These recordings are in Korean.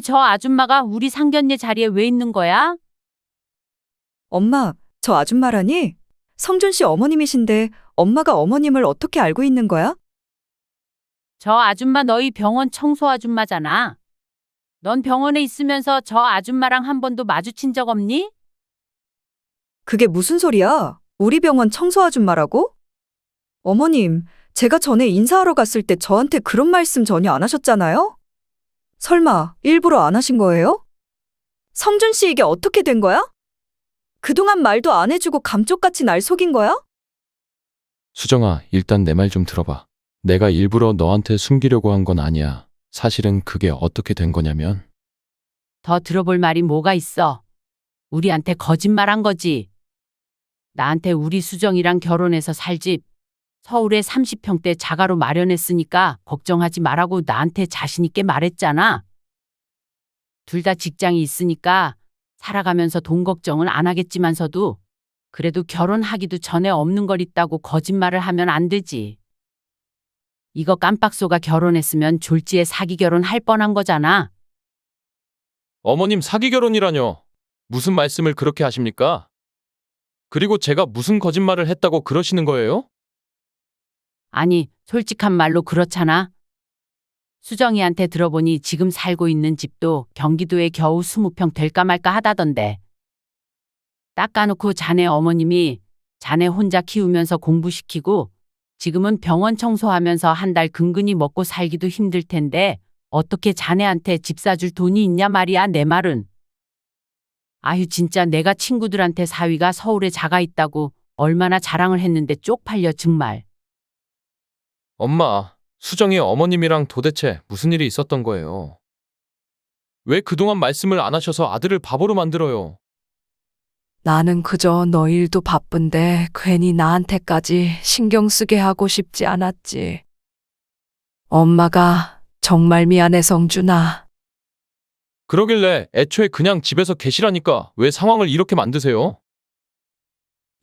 저 아줌마가 우리 상견례 자리에 왜 있는 거야? 엄마, 저 아줌마라니? 성준 씨 어머님이신데 엄마가 어머님을 어떻게 알고 있는 거야? 저 아줌마 너희 병원 청소 아줌마잖아. 넌 병원에 있으면서 저 아줌마랑 한 번도 마주친 적 없니? 그게 무슨 소리야? 우리 병원 청소 아줌마라고? 어머님, 제가 전에 인사하러 갔을 때 저한테 그런 말씀 전혀 안 하셨잖아요? 설마 일부러 안 하신 거예요? 성준 씨 이게 어떻게 된 거야? 그동안 말도 안 해주고 감쪽같이 날 속인 거야? 수정아, 일단 내 말 좀 들어봐. 내가 일부러 너한테 숨기려고 한 건 아니야. 사실은 그게 어떻게 된 거냐면, 더 들어볼 말이 뭐가 있어? 우리한테 거짓말한 거지. 나한테 우리 수정이랑 결혼해서 살 집, 서울에 30평대 자가로 마련했으니까 걱정하지 말라고 나한테 자신 있게 말했잖아. 둘 다 직장이 있으니까 살아가면서 돈 걱정은 안 하겠지만서도 그래도 결혼하기도 전에 없는 걸 있다고 거짓말을 하면 안 되지. 이거 깜빡 속아 결혼했으면 졸지에 사기 결혼할 뻔한 거잖아. 어머님 사기 결혼이라뇨. 무슨 말씀을 그렇게 하십니까? 그리고 제가 무슨 거짓말을 했다고 그러시는 거예요? 아니, 솔직한 말로 그렇잖아. 수정이한테 들어보니 지금 살고 있는 집도 경기도에 겨우 20평 될까 말까 하다던데. 닦아놓고 자네 어머님이 자네 혼자 키우면서 공부시키고 지금은 병원 청소하면서 한 달 근근히 먹고 살기도 힘들 텐데 어떻게 자네한테 집 사줄 돈이 있냐 말이야, 내 말은. 아유, 진짜 내가 친구들한테 사위가 서울에 자가 있다고 얼마나 자랑을 했는데 쪽팔려 정말. 엄마, 수정이 어머님이랑 도대체 무슨 일이 있었던 거예요? 왜 그동안 말씀을 안 하셔서 아들을 바보로 만들어요? 나는 그저 너 일도 바쁜데 괜히 나한테까지 신경 쓰게 하고 싶지 않았지. 엄마가 정말 미안해, 성준아. 그러길래 애초에 그냥 집에서 계시라니까 왜 상황을 이렇게 만드세요?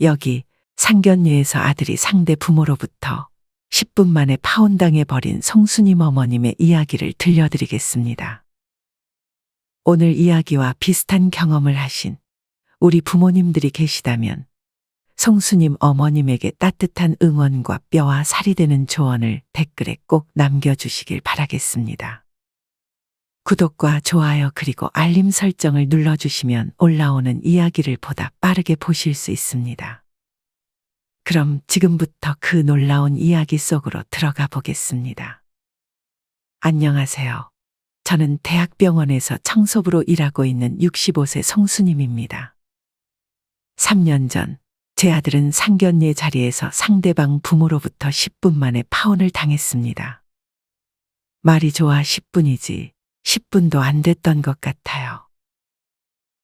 여기 상견례에서 아들이 상대 부모로부터 10분 만에 파혼당해버린 성수님 어머님의 이야기를 들려드리겠습니다. 오늘 이야기와 비슷한 경험을 하신 우리 부모님들이 계시다면 성수님 어머님에게 따뜻한 응원과 뼈와 살이 되는 조언을 댓글에 꼭 남겨주시길 바라겠습니다. 구독과 좋아요 그리고 알림 설정을 눌러주시면 올라오는 이야기를 보다 빠르게 보실 수 있습니다. 그럼 지금부터 그 놀라운 이야기 속으로 들어가 보겠습니다. 안녕하세요. 저는 대학병원에서 청소부로 일하고 있는 65세 성수님입니다. 3년 전 제 아들은 상견례 자리에서 상대방 부모로부터 10분 만에 파혼을 당했습니다. 말이 좋아 10분이지 10분도 안 됐던 것 같아요.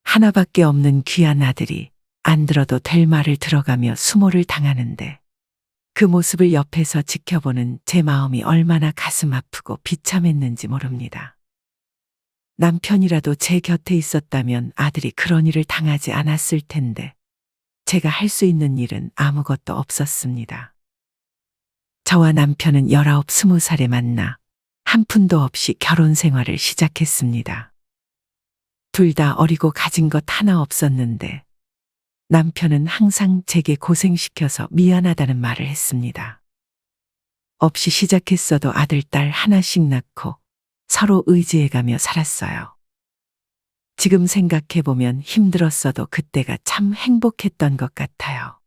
하나밖에 없는 귀한 아들이 안 들어도 될 말을 들어가며 수모를 당하는데 그 모습을 옆에서 지켜보는 제 마음이 얼마나 가슴 아프고 비참했는지 모릅니다. 남편이라도 제 곁에 있었다면 아들이 그런 일을 당하지 않았을 텐데 제가 할 수 있는 일은 아무것도 없었습니다. 저와 남편은 19, 20살에 만나 한 푼도 없이 결혼 생활을 시작했습니다. 둘 다 어리고 가진 것 하나 없었는데 남편은 항상 제게 고생시켜서 미안하다는 말을 했습니다. 없이 시작했어도 아들, 딸 하나씩 낳고 서로 의지해가며 살았어요. 지금 생각해보면 힘들었어도 그때가 참 행복했던 것 같아요.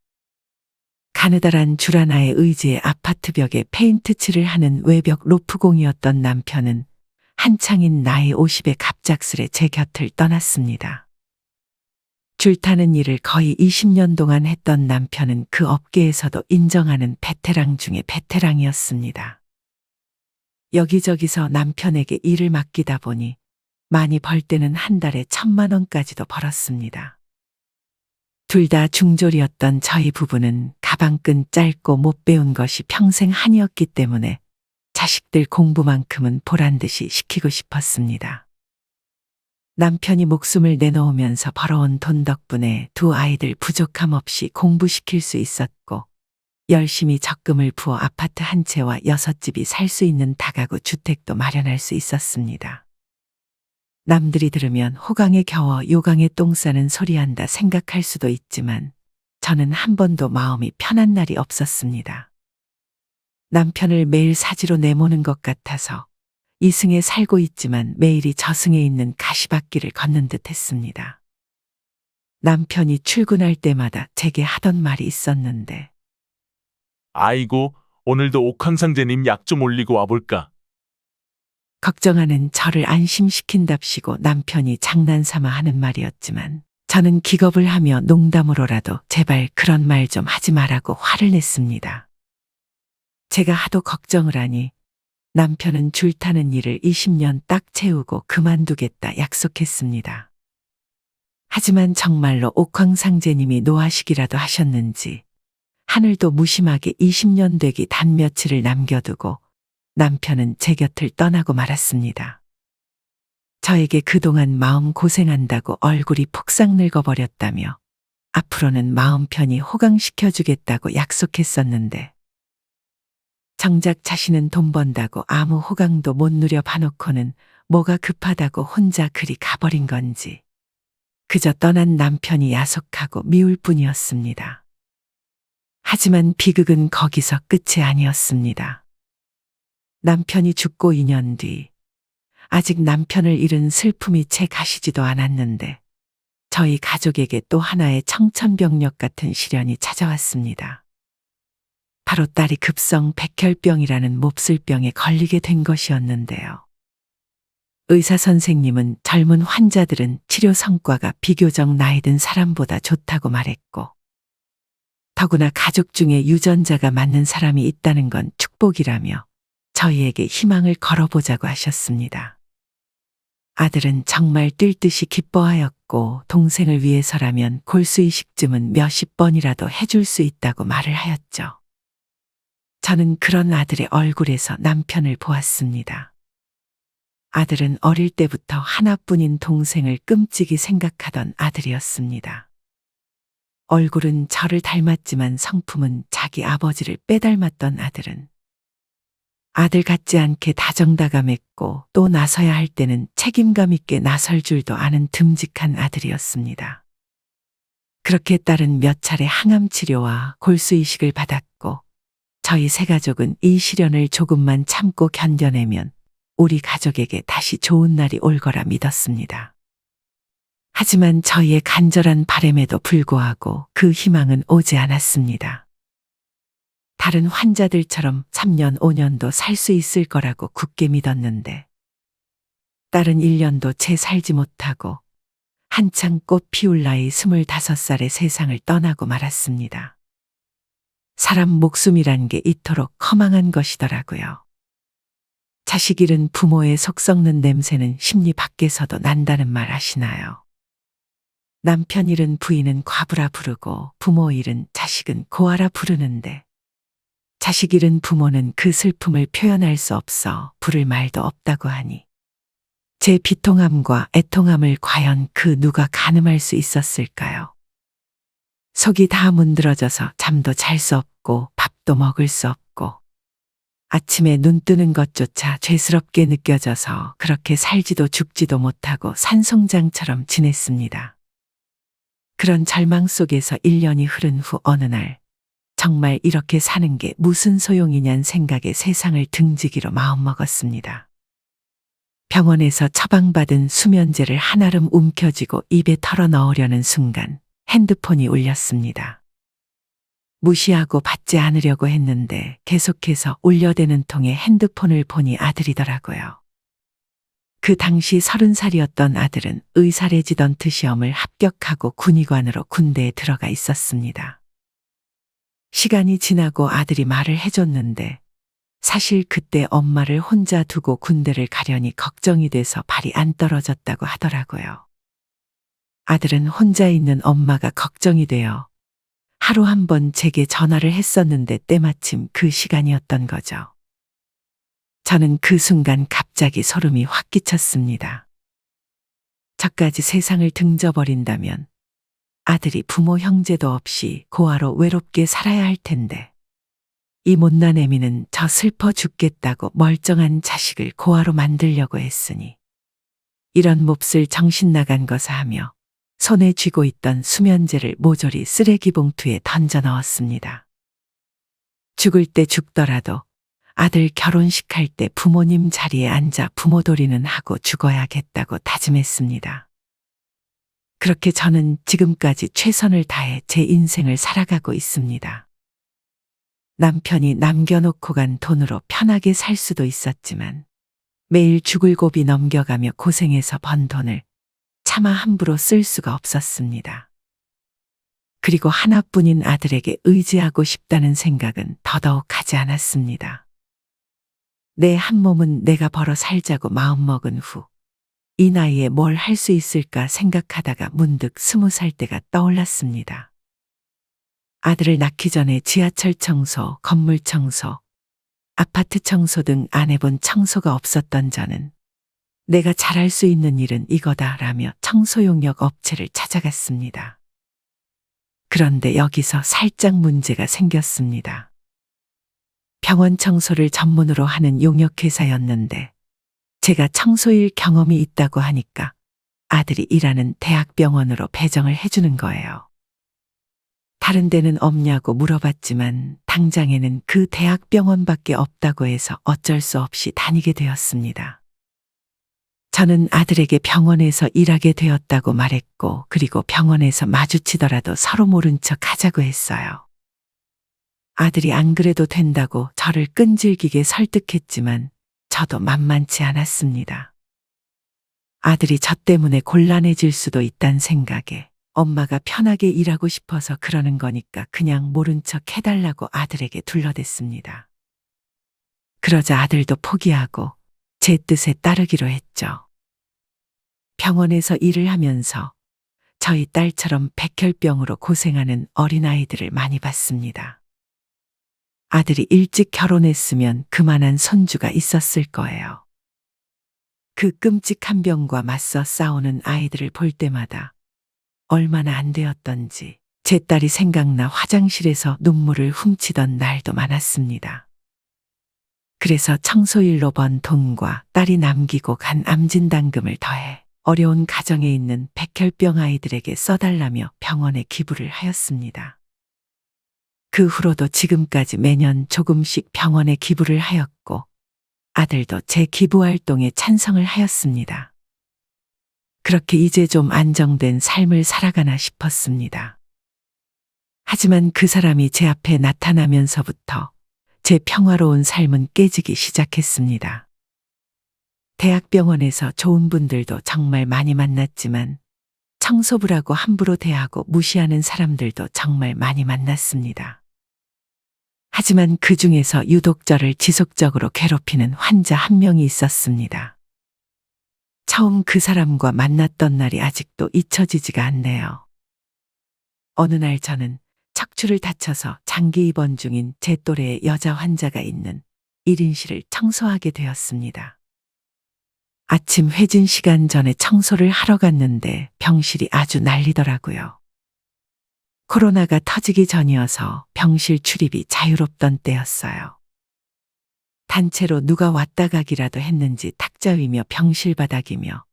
가느다란 줄 하나의 의지에 아파트 벽에 페인트 칠을 하는 외벽 로프공이었던 남편은 한창인 나이 50에 갑작스레 제 곁을 떠났습니다. 줄타는 일을 거의 20년 동안 했던 남편은 그 업계에서도 인정하는 베테랑 중에 베테랑이었습니다. 여기저기서 남편에게 일을 맡기다 보니 많이 벌 때는 한 달에 1,000만 원까지도 벌었습니다. 둘 다 중졸이었던 저희 부부는 가방끈 짧고 못 배운 것이 평생 한이었기 때문에 자식들 공부만큼은 보란 듯이 시키고 싶었습니다. 남편이 목숨을 내놓으면서 벌어온 돈 덕분에 두 아이들 부족함 없이 공부시킬 수 있었고 열심히 적금을 부어 아파트 한 채와 6집이 살 수 있는 다가구 주택도 마련할 수 있었습니다. 남들이 들으면 호강에 겨워 요강에 똥 싸는 소리 한다 생각할 수도 있지만 저는 한 번도 마음이 편한 날이 없었습니다. 남편을 매일 사지로 내모는 것 같아서 이승에 살고 있지만 매일이 저승에 있는 가시밭길을 걷는 듯 했습니다. 남편이 출근할 때마다 제게 하던 말이 있었는데 아이고, 오늘도 옥황상제님 약 좀 올리고 와볼까? 걱정하는 저를 안심시킨답시고 남편이 장난삼아 하는 말이었지만 저는 기겁을 하며 농담으로라도 제발 그런 말 좀 하지 말라고 화를 냈습니다. 제가 하도 걱정을 하니 남편은 줄타는 일을 20년 딱 채우고 그만두겠다 약속했습니다. 하지만 정말로 옥황상제님이 노하시기라도 하셨는지 하늘도 무심하게 20년 되기 단 며칠을 남겨두고 남편은 제 곁을 떠나고 말았습니다. 저에게 그동안 마음 고생한다고 얼굴이 폭삭 늙어버렸다며 앞으로는 마음 편히 호강시켜주겠다고 약속했었는데 정작 자신은 돈 번다고 아무 호강도 못 누려 봐놓고는 뭐가 급하다고 혼자 그리 가버린 건지 그저 떠난 남편이 야속하고 미울 뿐이었습니다. 하지만 비극은 거기서 끝이 아니었습니다. 남편이 죽고 2년 뒤 아직 남편을 잃은 슬픔이 채 가시지도 않았는데 저희 가족에게 또 하나의 청천벽력 같은 시련이 찾아왔습니다. 바로 딸이 급성 백혈병이라는 몹쓸 병에 걸리게 된 것이었는데요. 의사 선생님은 젊은 환자들은 치료 성과가 비교적 나이 든 사람보다 좋다고 말했고 더구나 가족 중에 유전자가 맞는 사람이 있다는 건 축복이라며 저희에게 희망을 걸어보자고 하셨습니다. 아들은 정말 뛸 듯이 기뻐하였고 동생을 위해서라면 골수이식쯤은 몇십 번이라도 해줄 수 있다고 말을 하였죠. 저는 그런 아들의 얼굴에서 남편을 보았습니다. 아들은 어릴 때부터 하나뿐인 동생을 끔찍이 생각하던 아들이었습니다. 얼굴은 저를 닮았지만 성품은 자기 아버지를 빼닮았던 아들은 아들 같지 않게 다정다감했고 또 나서야 할 때는 책임감 있게 나설 줄도 아는 듬직한 아들이었습니다. 그렇게 딸은 몇 차례 항암 치료와 골수 이식을 받았고 저희 세 가족은 이 시련을 조금만 참고 견뎌내면 우리 가족에게 다시 좋은 날이 올 거라 믿었습니다. 하지만 저희의 간절한 바람에도 불구하고 그 희망은 오지 않았습니다. 다른 환자들처럼 3년, 5년도 살 수 있을 거라고 굳게 믿었는데 딸은 1년도 채 살지 못하고 한창 꽃 피울 나이 25살의 세상을 떠나고 말았습니다. 사람 목숨이란 게 이토록 허망한 것이더라고요. 자식 잃은 부모의 속 썩는 냄새는 심리 밖에서도 난다는 말 아시나요? 남편 잃은 부인은 과부라 부르고 부모 잃은 자식은 고아라 부르는데 자식 잃은 부모는 그 슬픔을 표현할 수 없어 부를 말도 없다고 하니 제 비통함과 애통함을 과연 그 누가 가늠할 수 있었을까요? 속이 다 문드러져서 잠도 잘 수 없고 밥도 먹을 수 없고 아침에 눈 뜨는 것조차 죄스럽게 느껴져서 그렇게 살지도 죽지도 못하고 산송장처럼 지냈습니다. 그런 절망 속에서 1년이 흐른 후 어느 날 정말 이렇게 사는 게 무슨 소용이냔 생각에 세상을 등지기로 마음먹었습니다. 병원에서 처방받은 수면제를 한아름 움켜쥐고 입에 털어 넣으려는 순간 핸드폰이 울렸습니다. 무시하고 받지 않으려고 했는데 계속해서 울려대는 통에 핸드폰을 보니 아들이더라고요. 그 당시 30살이었던 아들은 의사 레지던트 시험을 합격하고 군의관으로 군대에 들어가 있었습니다. 시간이 지나고 아들이 말을 해줬는데 사실 그때 엄마를 혼자 두고 군대를 가려니 걱정이 돼서 발이 안 떨어졌다고 하더라고요. 아들은 혼자 있는 엄마가 걱정이 되어 하루 한 번 제게 전화를 했었는데 때마침 그 시간이었던 거죠. 저는 그 순간 갑자기 소름이 확 끼쳤습니다. 저까지 세상을 등져버린다면 아들이 부모 형제도 없이 고아로 외롭게 살아야 할 텐데 이 못난 애미는 저 슬퍼 죽겠다고 멀쩡한 자식을 고아로 만들려고 했으니 이런 몹쓸 정신 나간 것아 하며 손에 쥐고 있던 수면제를 모조리 쓰레기 봉투에 던져 넣었습니다. 죽을 때 죽더라도 아들 결혼식 할 때 부모님 자리에 앉아 부모돌이는 하고 죽어야겠다고 다짐했습니다. 그렇게 저는 지금까지 최선을 다해 제 인생을 살아가고 있습니다. 남편이 남겨놓고 간 돈으로 편하게 살 수도 있었지만 매일 죽을 고비 넘겨가며 고생해서 번 돈을 차마 함부로 쓸 수가 없었습니다. 그리고 하나뿐인 아들에게 의지하고 싶다는 생각은 더더욱 하지 않았습니다. 내 한 몸은 내가 벌어 살자고 마음먹은 후 이 나이에 뭘 할 수 있을까 생각하다가 문득 20살 때가 떠올랐습니다. 아들을 낳기 전에 지하철 청소, 건물 청소, 아파트 청소 등 안 해본 청소가 없었던 저는 내가 잘할 수 있는 일은 이거다라며 청소용역 업체를 찾아갔습니다. 그런데 여기서 살짝 문제가 생겼습니다. 병원 청소를 전문으로 하는 용역회사였는데 제가 청소일 경험이 있다고 하니까 아들이 일하는 대학병원으로 배정을 해주는 거예요. 다른 데는 없냐고 물어봤지만 당장에는 그 대학병원밖에 없다고 해서 어쩔 수 없이 다니게 되었습니다. 저는 아들에게 병원에서 일하게 되었다고 말했고 그리고 병원에서 마주치더라도 서로 모른 척 하자고 했어요. 아들이 안 그래도 된다고 저를 끈질기게 설득했지만 저도 만만치 않았습니다. 아들이 저 때문에 곤란해질 수도 있다는 생각에 엄마가 편하게 일하고 싶어서 그러는 거니까 그냥 모른 척 해달라고 아들에게 둘러댔습니다. 그러자 아들도 포기하고 제 뜻에 따르기로 했죠. 병원에서 일을 하면서 저희 딸처럼 백혈병으로 고생하는 어린아이들을 많이 봤습니다. 아들이 일찍 결혼했으면 그만한 손주가 있었을 거예요. 그 끔찍한 병과 맞서 싸우는 아이들을 볼 때마다 얼마나 안 되었던지 제 딸이 생각나 화장실에서 눈물을 훔치던 날도 많았습니다. 그래서 청소일로 번 돈과 딸이 남기고 간 암진단금을 더해 어려운 가정에 있는 백혈병 아이들에게 써달라며 병원에 기부를 하였습니다. 그 후로도 지금까지 매년 조금씩 병원에 기부를 하였고 아들도 제 기부 활동에 찬성을 하였습니다. 그렇게 이제 좀 안정된 삶을 살아가나 싶었습니다. 하지만 그 사람이 제 앞에 나타나면서부터 제 평화로운 삶은 깨지기 시작했습니다. 대학병원에서 좋은 분들도 정말 많이 만났지만 청소부라고 함부로 대하고 무시하는 사람들도 정말 많이 만났습니다. 하지만 그 중에서 유독 저를 지속적으로 괴롭히는 환자 한 명이 있었습니다. 처음 그 사람과 만났던 날이 아직도 잊혀지지가 않네요. 어느 날 저는 척추를 다쳐서 장기 입원 중인 제 또래의 여자 환자가 있는 1인실을 청소하게 되었습니다. 아침 회진 시간 전에 청소를 하러 갔는데 병실이 아주 난리더라고요. 코로나가 터지기 전이어서 병실 출입이 자유롭던 때였어요. 단체로 누가 왔다 가기라도 했는지 탁자 위며 병실 바닥이며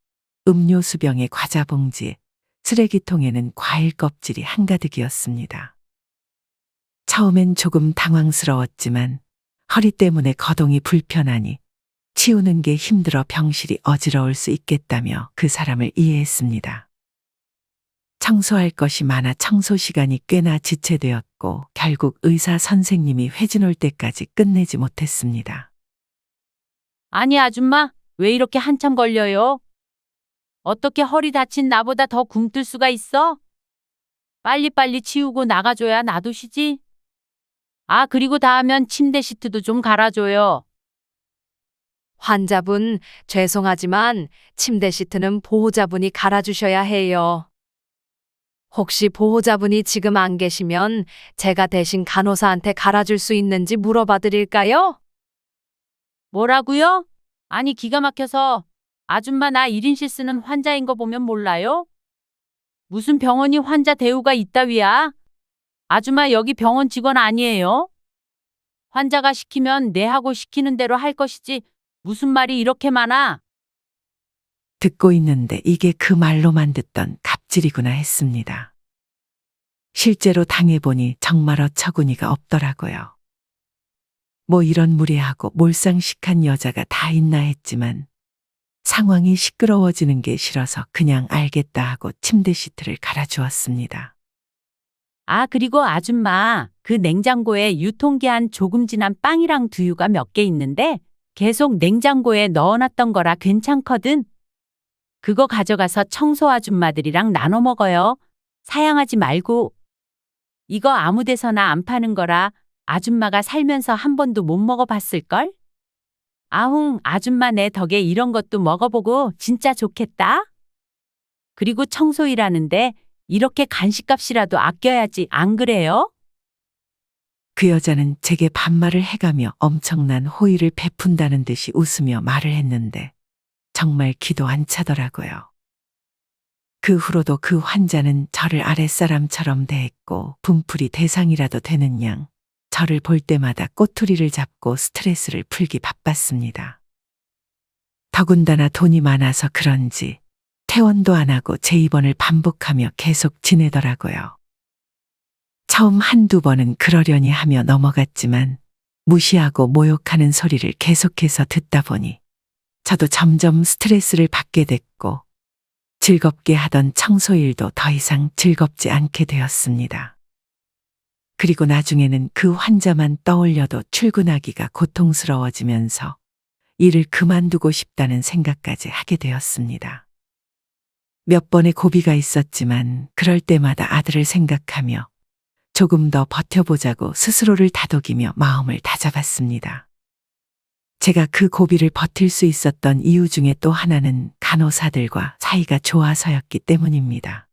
음료수병에 과자 봉지, 쓰레기통에는 과일 껍질이 한가득이었습니다. 처음엔 조금 당황스러웠지만 허리 때문에 거동이 불편하니 치우는 게 힘들어 병실이 어지러울 수 있겠다며 그 사람을 이해했습니다. 청소할 것이 많아 청소 시간이 꽤나 지체되었고 결국 의사 선생님이 회진 올 때까지 끝내지 못했습니다. 아니 아줌마, 왜 이렇게 한참 걸려요? 어떻게 허리 다친 나보다 더 굼뜰 수가 있어? 빨리빨리 치우고 나가줘야 나도 쉬지. 아, 그리고 다 하면 침대 시트도 좀 갈아줘요. 환자분, 죄송하지만 침대 시트는 보호자분이 갈아주셔야 해요. 혹시 보호자분이 지금 안 계시면 제가 대신 간호사한테 갈아줄 수 있는지 물어봐 드릴까요? 뭐라고요? 아니 기가 막혀서 아줌마 나 1인실 쓰는 환자인 거 보면 몰라요? 무슨 병원이 환자 대우가 있다위야? 아줌마 여기 병원 직원 아니에요? 환자가 시키면 내 하고 시키는 대로 할 것이지 무슨 말이 이렇게 많아? 듣고 있는데 이게 그 말로만 듣던 갑질이구나 했습니다. 실제로 당해보니 정말 어처구니가 없더라고요. 뭐 이런 무례하고 몰상식한 여자가 다 있나 했지만 상황이 시끄러워지는 게 싫어서 그냥 알겠다 하고 침대 시트를 갈아주었습니다. 아, 그리고 아줌마, 그 냉장고에 유통기한 조금 지난 빵이랑 두유가 몇 개 있는데 계속 냉장고에 넣어놨던 거라 괜찮거든. 그거 가져가서 청소 아줌마들이랑 나눠 먹어요. 사양하지 말고. 이거 아무 데서나 안 파는 거라 아줌마가 살면서 한 번도 못 먹어봤을걸? 아흥, 아줌마 내 덕에 이런 것도 먹어보고 진짜 좋겠다. 그리고 청소 일하는데 이렇게 간식값이라도 아껴야지, 안 그래요? 그 여자는 제게 반말을 해가며 엄청난 호의를 베푼다는 듯이 웃으며 말을 했는데 정말 기도 안 차더라고요. 그 후로도 그 환자는 저를 아랫사람처럼 대했고 분풀이 대상이라도 되는 양 저를 볼 때마다 꼬투리를 잡고 스트레스를 풀기 바빴습니다. 더군다나 돈이 많아서 그런지 퇴원도 안 하고 재입원을 반복하며 계속 지내더라고요. 처음 한두 번은 그러려니 하며 넘어갔지만 무시하고 모욕하는 소리를 계속해서 듣다 보니 저도 점점 스트레스를 받게 됐고 즐겁게 하던 청소일도 더 이상 즐겁지 않게 되었습니다. 그리고 나중에는 그 환자만 떠올려도 출근하기가 고통스러워지면서 일을 그만두고 싶다는 생각까지 하게 되었습니다. 몇 번의 고비가 있었지만 그럴 때마다 아들을 생각하며 조금 더 버텨보자고 스스로를 다독이며 마음을 다잡았습니다. 제가 그 고비를 버틸 수 있었던 이유 중에 또 하나는 간호사들과 사이가 좋아서였기 때문입니다.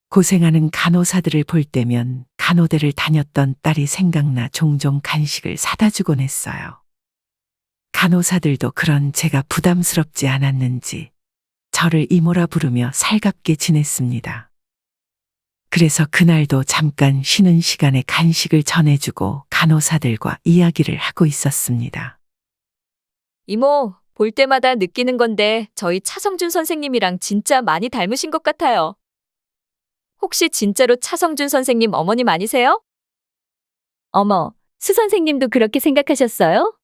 고생하는 간호사들을 볼 때면 간호대를 다녔던 딸이 생각나 종종 간식을 사다 주곤 했어요. 간호사들도 그런 제가 부담스럽지 않았는지 저를 이모라 부르며 살갑게 지냈습니다. 그래서 그날도 잠깐 쉬는 시간에 간식을 전해주고 간호사들과 이야기를 하고 있었습니다. 이모, 볼 때마다 느끼는 건데 저희 차성준 선생님이랑 진짜 많이 닮으신 것 같아요. 혹시 진짜로 차성준 선생님 어머님 아니세요? 어머, 수 선생님도 그렇게 생각하셨어요?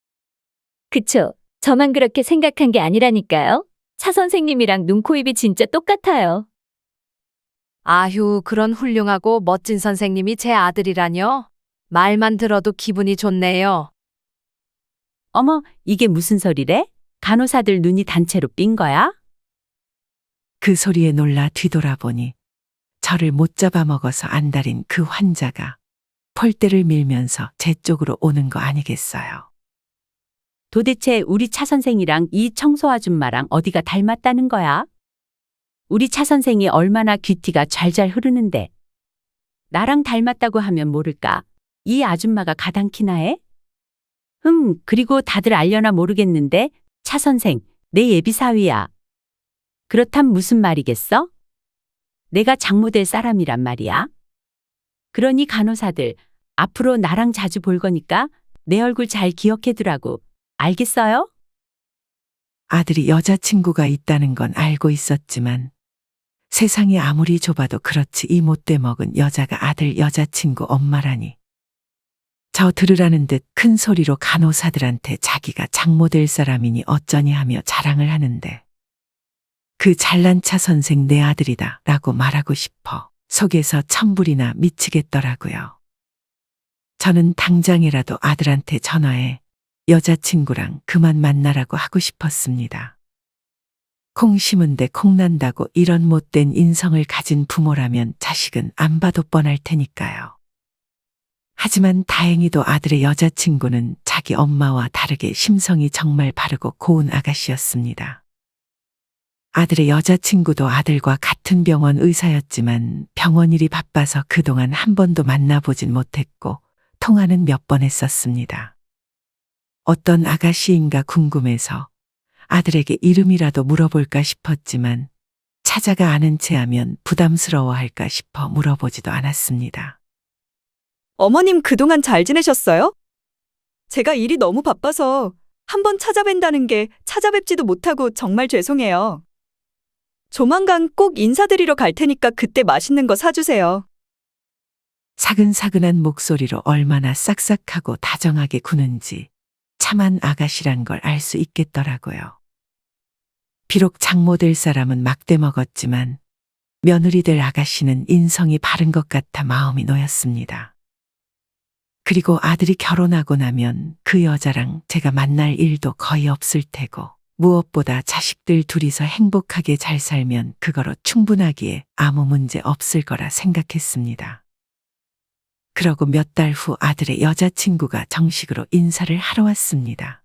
그쵸, 저만 그렇게 생각한 게 아니라니까요. 차 선생님이랑 눈코입이 진짜 똑같아요. 아휴, 그런 훌륭하고 멋진 선생님이 제 아들이라뇨? 말만 들어도 기분이 좋네요. 어머, 이게 무슨 소리래? 간호사들 눈이 단체로 삔 거야? 그 소리에 놀라 뒤돌아보니 저를 못 잡아먹어서 안달인 그 환자가 폴대를 밀면서 제 쪽으로 오는 거 아니겠어요. 도대체 우리 차 선생이랑 이 청소 아줌마랑 어디가 닮았다는 거야? 우리 차 선생이 얼마나 귀티가 잘잘 흐르는데. 나랑 닮았다고 하면 모를까? 이 아줌마가 가당키나 해? 그리고 다들 알려나 모르겠는데 차 선생, 내 예비 사위야. 그렇담 무슨 말이겠어? 내가 장모 될 사람이란 말이야. 그러니 간호사들, 앞으로 나랑 자주 볼 거니까 내 얼굴 잘 기억해 두라고. 알겠어요? 아들이 여자친구가 있다는 건 알고 있었지만 세상이 아무리 좁아도 그렇지 이 못돼 먹은 여자가 아들 여자친구 엄마라니. 저 들으라는 듯 큰 소리로 간호사들한테 자기가 장모 될 사람이니 어쩌니 하며 자랑을 하는데 그 잘난 차 선생 내 아들이다 라고 말하고 싶어 속에서 천불이나 미치겠더라고요. 저는 당장이라도 아들한테 전화해 여자친구랑 그만 만나라고 하고 싶었습니다. 콩 심은데 콩 난다고 이런 못된 인성을 가진 부모라면 자식은 안 봐도 뻔할 테니까요. 하지만 다행히도 아들의 여자친구는 자기 엄마와 다르게 심성이 정말 바르고 고운 아가씨였습니다. 아들의 여자친구도 아들과 같은 병원 의사였지만 병원 일이 바빠서 그동안 한 번도 만나보진 못했고 통화는 몇 번 했었습니다. 어떤 아가씨인가 궁금해서 아들에게 이름이라도 물어볼까 싶었지만 찾아가 아는 체 하면 부담스러워할까 싶어 물어보지도 않았습니다. 어머님 그동안 잘 지내셨어요? 제가 일이 너무 바빠서 한번 찾아뵌다는 게 찾아뵙지도 못하고 정말 죄송해요. 조만간 꼭 인사드리러 갈 테니까 그때 맛있는 거 사주세요. 사근사근한 목소리로 얼마나 싹싹하고 다정하게 구는지 참한 아가씨란 걸 알 수 있겠더라고요. 비록 장모 될 사람은 막대 먹었지만 며느리 될 아가씨는 인성이 바른 것 같아 마음이 놓였습니다. 그리고 아들이 결혼하고 나면 그 여자랑 제가 만날 일도 거의 없을 테고 무엇보다 자식들 둘이서 행복하게 잘 살면 그거로 충분하기에 아무 문제 없을 거라 생각했습니다. 그러고 몇 달 후 아들의 여자친구가 정식으로 인사를 하러 왔습니다.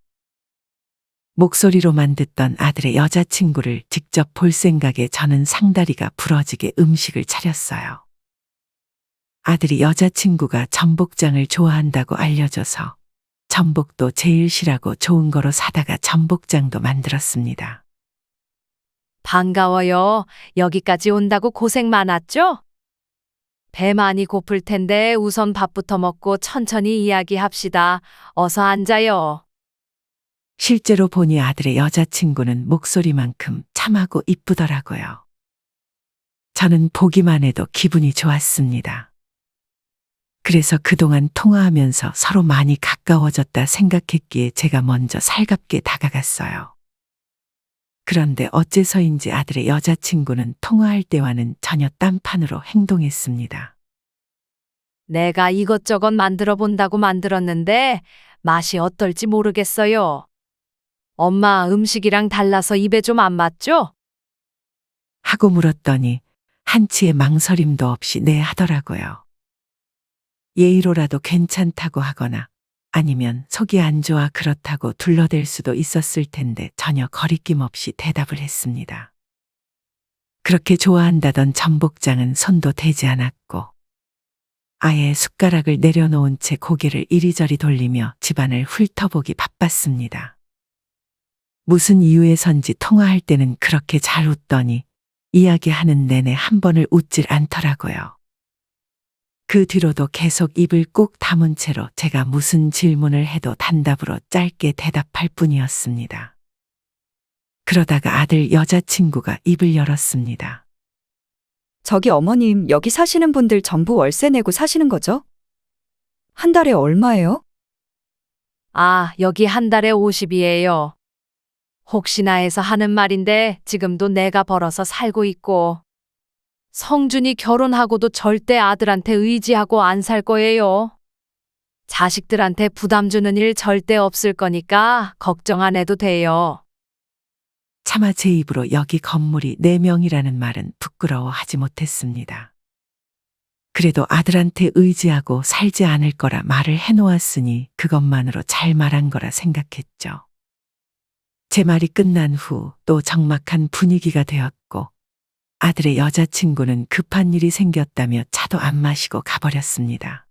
목소리로만 듣던 아들의 여자친구를 직접 볼 생각에 저는 상다리가 부러지게 음식을 차렸어요. 아들이 여자친구가 전복장을 좋아한다고 알려줘서 전복도 제일 실하고 좋은 거로 사다가 전복장도 만들었습니다. 반가워요. 여기까지 온다고 고생 많았죠? 배 많이 고플 텐데 우선 밥부터 먹고 천천히 이야기합시다. 어서 앉아요. 실제로 보니 아들의 여자친구는 목소리만큼 참하고 이쁘더라고요. 저는 보기만 해도 기분이 좋았습니다. 그래서 그동안 통화하면서 서로 많이 가까워졌다 생각했기에 제가 먼저 살갑게 다가갔어요. 그런데 어째서인지 아들의 여자친구는 통화할 때와는 전혀 딴판으로 행동했습니다. 내가 이것저것 만들어 본다고 만들었는데 맛이 어떨지 모르겠어요. 엄마 음식이랑 달라서 입에 좀 안 맞죠? 하고 물었더니 한치의 망설임도 없이 네 하더라고요. 예의로라도 괜찮다고 하거나 아니면 속이 안 좋아 그렇다고 둘러댈 수도 있었을 텐데 전혀 거리낌 없이 대답을 했습니다. 그렇게 좋아한다던 전복장은 손도 대지 않았고 아예 숟가락을 내려놓은 채 고개를 이리저리 돌리며 집안을 훑어보기 바빴습니다. 무슨 이유에선지 통화할 때는 그렇게 잘 웃더니 이야기하는 내내 한 번을 웃질 않더라고요. 그 뒤로도 계속 입을 꾹 다문 채로 제가 무슨 질문을 해도 단답으로 짧게 대답할 뿐이었습니다. 그러다가 아들 여자친구가 입을 열었습니다. 저기 어머님, 여기 사시는 분들 전부 월세 내고 사시는 거죠? 한 달에 얼마예요? 아, 여기 한 달에 50이에요. 혹시나 해서 하는 말인데 지금도 내가 벌어서 살고 있고 성준이 결혼하고도 절대 아들한테 의지하고 안 살 거예요. 자식들한테 부담 주는 일 절대 없을 거니까 걱정 안 해도 돼요. 차마 제 입으로 여기 건물이 4명이라는 말은 부끄러워하지 못했습니다. 그래도 아들한테 의지하고 살지 않을 거라 말을 해놓았으니 그것만으로 잘 말한 거라 생각했죠. 제 말이 끝난 후 또 적막한 분위기가 되었고 아들의 여자친구는 급한 일이 생겼다며 차도 안 마시고 가버렸습니다.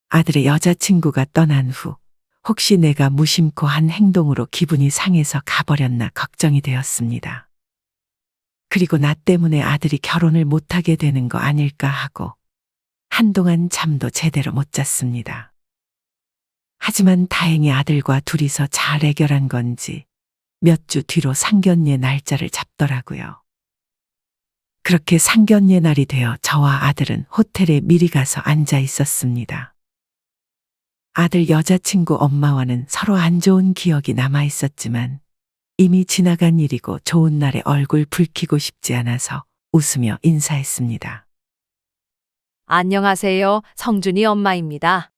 아들의 여자친구가 떠난 후 혹시 내가 무심코 한 행동으로 기분이 상해서 가버렸나 걱정이 되었습니다. 그리고 나 때문에 아들이 결혼을 못하게 되는 거 아닐까 하고 한동안 잠도 제대로 못 잤습니다. 하지만 다행히 아들과 둘이서 잘 해결한 건지 몇 주 뒤로 상견례 날짜를 잡더라고요. 그렇게 상견례 날이 되어 저와 아들은 호텔에 미리 가서 앉아 있었습니다. 아들 여자친구 엄마와는 서로 안 좋은 기억이 남아 있었지만 이미 지나간 일이고 좋은 날에 얼굴 붉히고 싶지 않아서 웃으며 인사했습니다. 안녕하세요. 성준이 엄마입니다.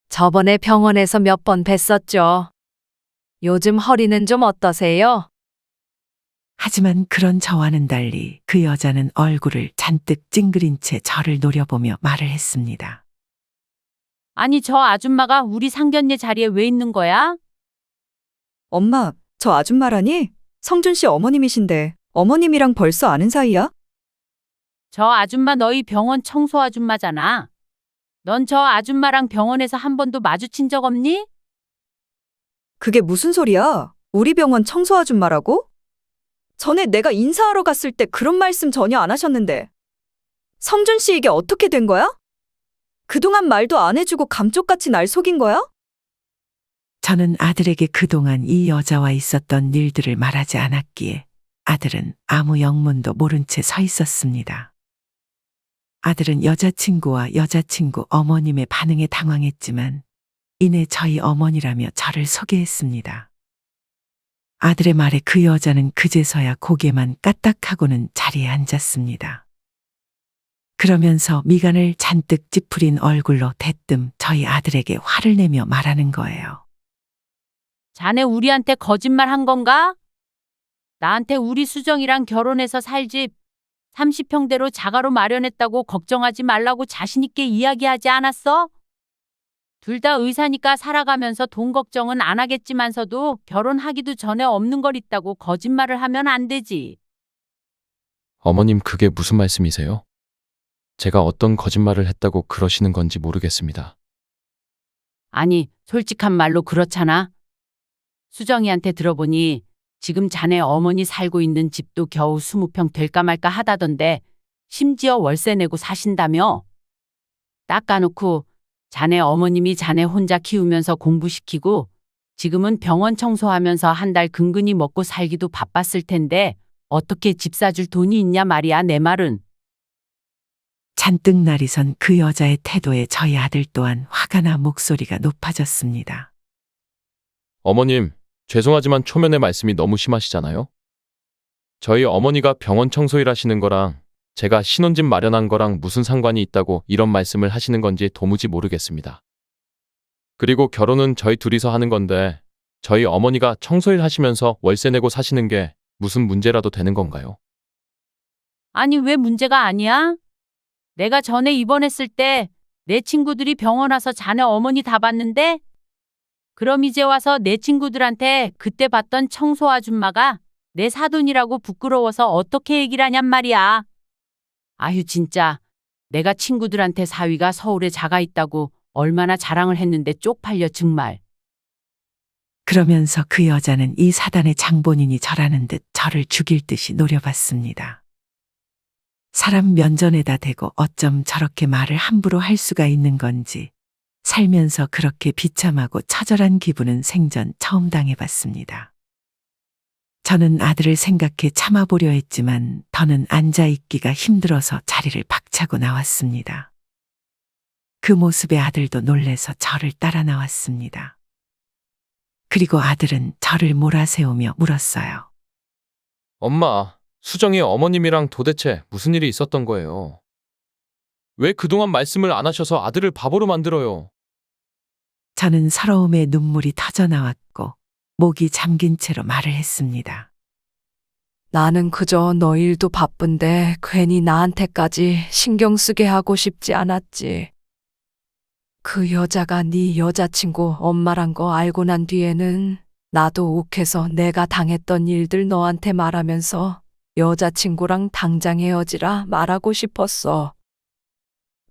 저번에 병원에서 몇 번 뵀었죠. 요즘 허리는 좀 어떠세요? 하지만 그런 저와는 달리 그 여자는 얼굴을 잔뜩 찡그린 채 저를 노려보며 말을 했습니다. 아니, 저 아줌마가 우리 상견례 자리에 왜 있는 거야? 엄마, 저 아줌마라니? 성준 씨 어머님이신데 어머님이랑 벌써 아는 사이야? 저 아줌마 너희 병원 청소 아줌마잖아. 넌 저 아줌마랑 병원에서 한 번도 마주친 적 없니? 그게 무슨 소리야? 우리 병원 청소 아줌마라고? 전에 내가 인사하러 갔을 때 그런 말씀 전혀 안 하셨는데. 성준 씨 이게 어떻게 된 거야? 그동안 말도 안 해주고 감쪽같이 날 속인 거야? 저는 아들에게 그동안 이 여자와 있었던 일들을 말하지 않았기에 아들은 아무 영문도 모른 채 서 있었습니다. 아들은 여자친구와 여자친구 어머님의 반응에 당황했지만 이내 저희 어머니라며 저를 소개했습니다. 아들의 말에 그 여자는 그제서야 고개만 까딱하고는 자리에 앉았습니다. 그러면서 미간을 잔뜩 찌푸린 얼굴로 대뜸 저희 아들에게 화를 내며 말하는 거예요. 자네 우리한테 거짓말 한 건가? 나한테 우리 수정이랑 결혼해서 살 집 30평대로 자가로 마련했다고 걱정하지 말라고 자신있게 이야기하지 않았어? 둘 다 의사니까 살아가면서 돈 걱정은 안 하겠지만서도 결혼하기도 전에 없는 걸 있다고 거짓말을 하면 안 되지. 어머님, 그게 무슨 말씀이세요? 제가 어떤 거짓말을 했다고 그러시는 건지 모르겠습니다. 아니, 솔직한 말로 그렇잖아. 수정이한테 들어보니 지금 자네 어머니 살고 있는 집도 겨우 20평 될까 말까 하다던데 심지어 월세 내고 사신다며? 닦아놓고 자네 어머님이 자네 혼자 키우면서 공부시키고 지금은 병원 청소하면서 한 달 근근히 먹고 살기도 바빴을 텐데 어떻게 집 사줄 돈이 있냐 말이야, 내 말은. 잔뜩 날이 선 그 여자의 태도에 저희 아들 또한 화가 나 목소리가 높아졌습니다. 어머님, 죄송하지만 초면의 말씀이 너무 심하시잖아요? 저희 어머니가 병원 청소일 하시는 거랑 제가 신혼집 마련한 거랑 무슨 상관이 있다고 이런 말씀을 하시는 건지 도무지 모르겠습니다. 그리고 결혼은 저희 둘이서 하는 건데 저희 어머니가 청소일 하시면서 월세 내고 사시는 게 무슨 문제라도 되는 건가요? 아니, 왜 문제가 아니야? 내가 전에 입원했을 때 내 친구들이 병원 와서 자네 어머니 다 봤는데? 그럼 이제 와서 내 친구들한테 그때 봤던 청소 아줌마가 내 사돈이라고 부끄러워서 어떻게 얘기를 하냔 말이야. 아휴, 진짜 내가 친구들한테 사위가 서울에 자가 있다고 얼마나 자랑을 했는데 쪽팔려 정말. 그러면서 그 여자는 이 사단의 장본인이 저라는 듯 저를 죽일 듯이 노려봤습니다. 사람 면전에다 대고 어쩜 저렇게 말을 함부로 할 수가 있는 건지 살면서 그렇게 비참하고 처절한 기분은 생전 처음 당해봤습니다. 저는 아들을 생각해 참아보려 했지만 더는 앉아있기가 힘들어서 자리를 박차고 나왔습니다. 그 모습에 아들도 놀래서 저를 따라 나왔습니다. 그리고 아들은 저를 몰아세우며 물었어요. 엄마, 수정이 어머님이랑 도대체 무슨 일이 있었던 거예요? 왜 그동안 말씀을 안 하셔서 아들을 바보로 만들어요? 저는 서러움에 눈물이 터져 나왔고 목이 잠긴 채로 말을 했습니다. 나는 그저 너 일도 바쁜데 괜히 나한테까지 신경 쓰게 하고 싶지 않았지. 그 여자가 네 여자친구 엄마란 거 알고 난 뒤에는 나도 욱해서 내가 당했던 일들 너한테 말하면서 여자친구랑 당장 헤어지라 말하고 싶었어.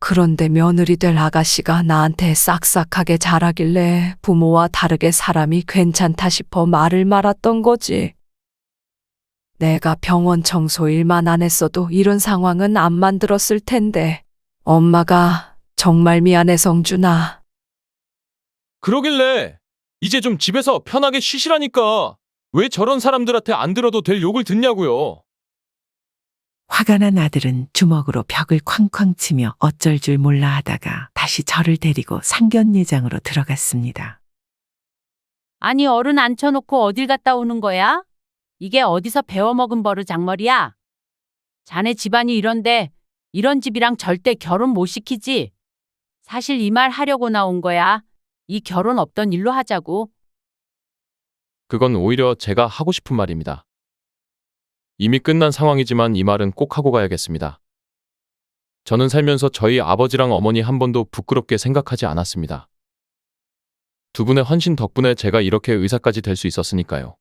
그런데 며느리 될 아가씨가 나한테 싹싹하게 잘하길래 부모와 다르게 사람이 괜찮다 싶어 말을 말았던 거지. 내가 병원 청소 일만 안 했어도 이런 상황은 안 만들었을 텐데 엄마가 정말 미안해, 성준아. 그러길래 이제 좀 집에서 편하게 쉬시라니까 왜 저런 사람들한테 안 들어도 될 욕을 듣냐고요. 화가 난 아들은 주먹으로 벽을 쾅쾅 치며 어쩔 줄 몰라 하다가 다시 저를 데리고 상견례장으로 들어갔습니다. 아니, 어른 앉혀놓고 어딜 갔다 오는 거야? 이게 어디서 배워먹은 버르장머리야? 자네 집안이 이런데 이런 집이랑 절대 결혼 못 시키지? 사실 이 말 하려고 나온 거야. 이 결혼 없던 일로 하자고. 그건 오히려 제가 하고 싶은 말입니다. 이미 끝난 상황이지만 이 말은 꼭 하고 가야겠습니다. 저는 살면서 저희 아버지랑 어머니 한 번도 부끄럽게 생각하지 않았습니다. 두 분의 헌신 덕분에 제가 이렇게 의사까지 될 수 있었으니까요.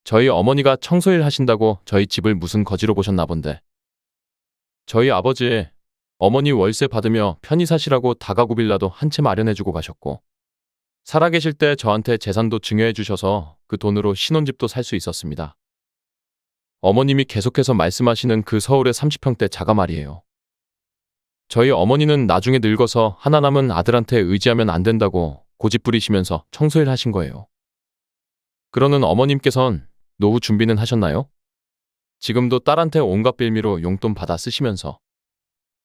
저희 어머니가 청소일 하신다고 저희 집을 무슨 거지로 보셨나 본데. 저희 아버지, 어머니 월세 받으며 편히 사시라고 다가구 빌라도 한 채 마련해주고 가셨고 살아계실 때 저한테 재산도 증여해 주셔서 그 돈으로 신혼집도 살 수 있었습니다. 어머님이 계속해서 말씀하시는 그 서울의 30평대 자가 말이에요. 저희 어머니는 나중에 늙어서 하나 남은 아들한테 의지하면 안 된다고 고집 부리시면서 청소일 하신 거예요. 그러는 어머님께선 노후 준비는 하셨나요? 지금도 딸한테 온갖 빌미로 용돈 받아 쓰시면서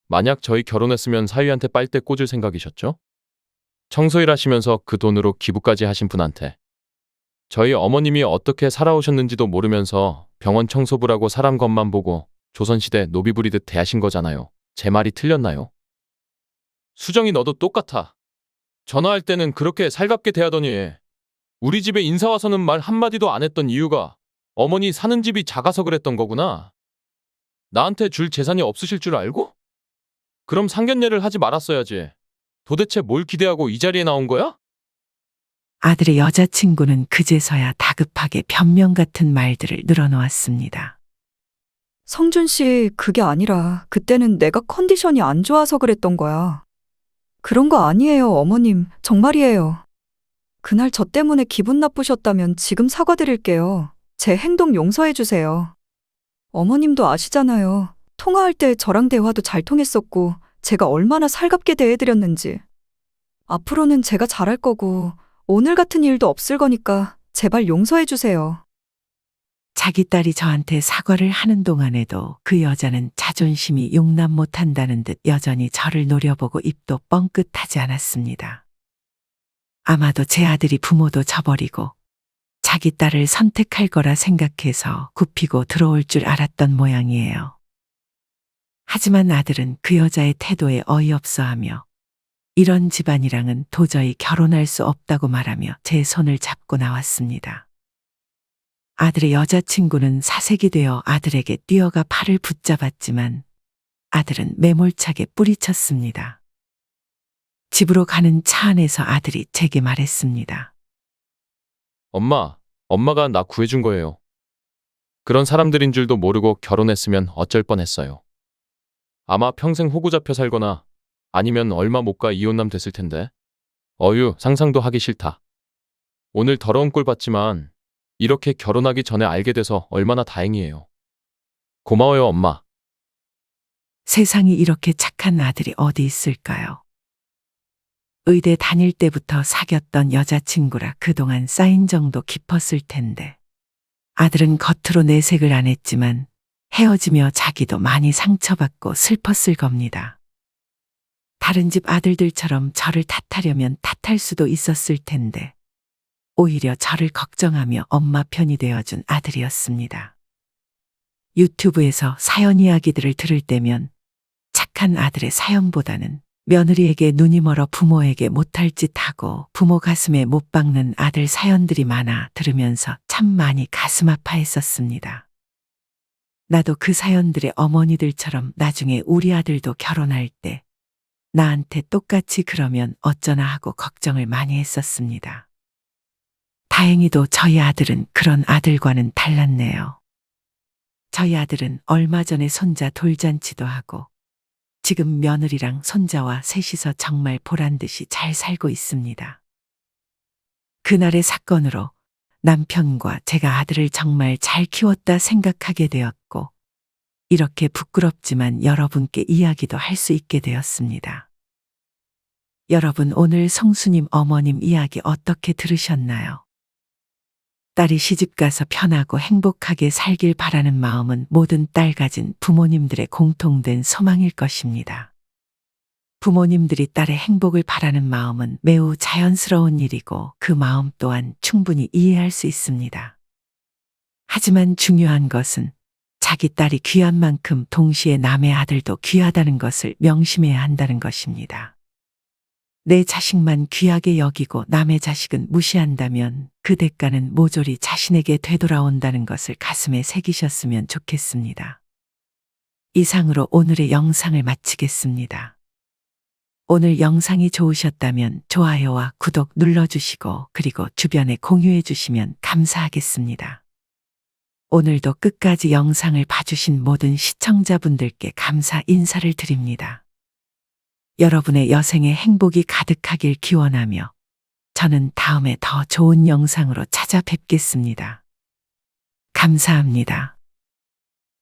만약 저희 결혼했으면 사위한테 빨대 꽂을 생각이셨죠? 청소일 하시면서 그 돈으로 기부까지 하신 분한테 저희 어머님이 어떻게 살아오셨는지도 모르면서 병원 청소부라고 사람 겉만 보고 조선시대 노비 부리듯 대하신 거잖아요. 제 말이 틀렸나요? 수정이 너도 똑같아. 전화할 때는 그렇게 살갑게 대하더니 우리 집에 인사 와서는 말 한마디도 안 했던 이유가 어머니 사는 집이 작아서 그랬던 거구나. 나한테 줄 재산이 없으실 줄 알고? 그럼 상견례를 하지 말았어야지. 도대체 뭘 기대하고 이 자리에 나온 거야? 아들의 여자친구는 그제서야 다급하게 변명 같은 말들을 늘어놓았습니다. 성준 씨, 그게 아니라 그때는 내가 컨디션이 안 좋아서 그랬던 거야. 그런 거 아니에요, 어머님. 정말이에요. 그날 저 때문에 기분 나쁘셨다면 지금 사과드릴게요. 제 행동 용서해 주세요. 어머님도 아시잖아요. 통화할 때 저랑 대화도 잘 통했었고 제가 얼마나 살갑게 대해드렸는지. 앞으로는 제가 잘할 거고 오늘 같은 일도 없을 거니까 제발 용서해 주세요. 자기 딸이 저한테 사과를 하는 동안에도 그 여자는 자존심이 용납 못한다는 듯 여전히 저를 노려보고 입도 뻥끗하지 않았습니다. 아마도 제 아들이 부모도 저버리고 자기 딸을 선택할 거라 생각해서 굽히고 들어올 줄 알았던 모양이에요. 하지만 아들은 그 여자의 태도에 어이없어하며 이런 집안이랑은 도저히 결혼할 수 없다고 말하며 제 손을 잡고 나왔습니다. 아들의 여자친구는 사색이 되어 아들에게 뛰어가 팔을 붙잡았지만 아들은 매몰차게 뿌리쳤습니다. 집으로 가는 차 안에서 아들이 제게 말했습니다. 엄마가 나 구해준 거예요. 그런 사람들인 줄도 모르고 결혼했으면 어쩔 뻔했어요. 아마 평생 호구 잡혀 살거나 아니면 얼마 못 가 이혼남 됐을 텐데. 어휴, 상상도 하기 싫다. 오늘 더러운 꼴 봤지만 이렇게 결혼하기 전에 알게 돼서 얼마나 다행이에요. 고마워요, 엄마. 세상이 이렇게 착한 아들이 어디 있을까요? 의대 다닐 때부터 사귀었던 여자친구라 그동안 쌓인 정도 깊었을 텐데 아들은 겉으로 내색을 안 했지만 헤어지며 자기도 많이 상처받고 슬펐을 겁니다. 다른 집 아들들처럼 저를 탓하려면 탓할 수도 있었을 텐데 오히려 저를 걱정하며 엄마 편이 되어준 아들이었습니다. 유튜브에서 사연 이야기들을 들을 때면 착한 아들의 사연보다는 며느리에게 눈이 멀어 부모에게 못할 짓 하고 부모 가슴에 못 박는 아들 사연들이 많아 들으면서 참 많이 가슴 아파했었습니다. 나도 그 사연들의 어머니들처럼 나중에 우리 아들도 결혼할 때 나한테 똑같이 그러면 어쩌나 하고 걱정을 많이 했었습니다. 다행히도 저희 아들은 그런 아들과는 달랐네요. 저희 아들은 얼마 전에 손자 돌잔치도 하고 지금 며느리랑 손자와 셋이서 정말 보란듯이 잘 살고 있습니다. 그날의 사건으로 남편과 제가 아들을 정말 잘 키웠다 생각하게 되었고 이렇게 부끄럽지만 여러분께 이야기도 할 수 있게 되었습니다. 여러분 오늘 성수님 어머님 이야기 어떻게 들으셨나요? 딸이 시집가서 편하고 행복하게 살길 바라는 마음은 모든 딸 가진 부모님들의 공통된 소망일 것입니다. 부모님들이 딸의 행복을 바라는 마음은 매우 자연스러운 일이고 그 마음 또한 충분히 이해할 수 있습니다. 하지만 중요한 것은 자기 딸이 귀한 만큼 동시에 남의 아들도 귀하다는 것을 명심해야 한다는 것입니다. 내 자식만 귀하게 여기고 남의 자식은 무시한다면 그 대가는 모조리 자신에게 되돌아온다는 것을 가슴에 새기셨으면 좋겠습니다. 이상으로 오늘의 영상을 마치겠습니다. 오늘 영상이 좋으셨다면 좋아요와 구독 눌러주시고 그리고 주변에 공유해 주시면 감사하겠습니다. 오늘도 끝까지 영상을 봐주신 모든 시청자분들께 감사 인사를 드립니다. 여러분의 여생에 행복이 가득하길 기원하며 저는 다음에 더 좋은 영상으로 찾아뵙겠습니다. 감사합니다.